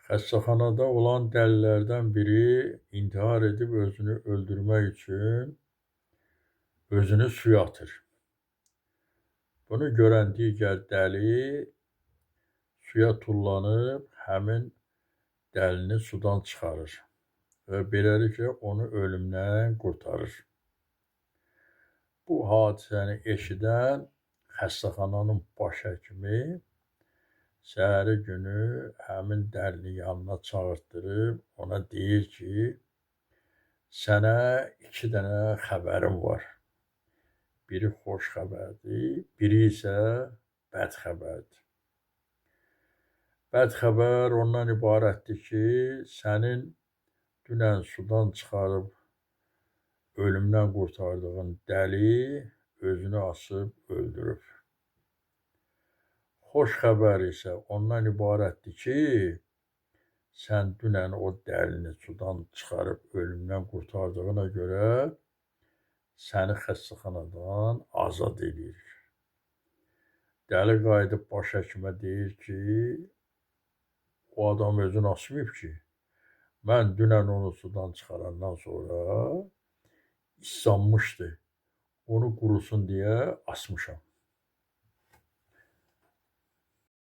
Xəstəxanada olan dəlilərdən biri intihar edib özünü öldürmək üçün özünü suya atır. Bunu görən digər dəli suya tullanıb həmin dəlini sudan çıxarır və beləliklə onu ölümdən qurtarır. Bu hadisəni eşidən xəstəxananın baş həkimi səhəri günü həmin dəlini yanına çağırtdırıb ona deyir ki, sənə 2 dənə xəbərim var. Biri xoş xəbərdir, biri isə bəd xəbərdir. Bəd xəbər ondan ibarətdir ki, sənin dünən sudan çıxarıb ölümdən qurtardığın dəli özünü asıb öldürüb. Xoş xəbər isə ondan ibarətdir ki, sən dünən o dəlini sudan çıxarıb ölümdən qurtardığına görə səni xəstəxanadan azad edir. Dəli qayıdıb baş həkimə deyir ki, o adam özünü asmayıb ki, mən dünən onu sudan çıxarandan sonra islanmışdı, onu qurusun deyə asmışam.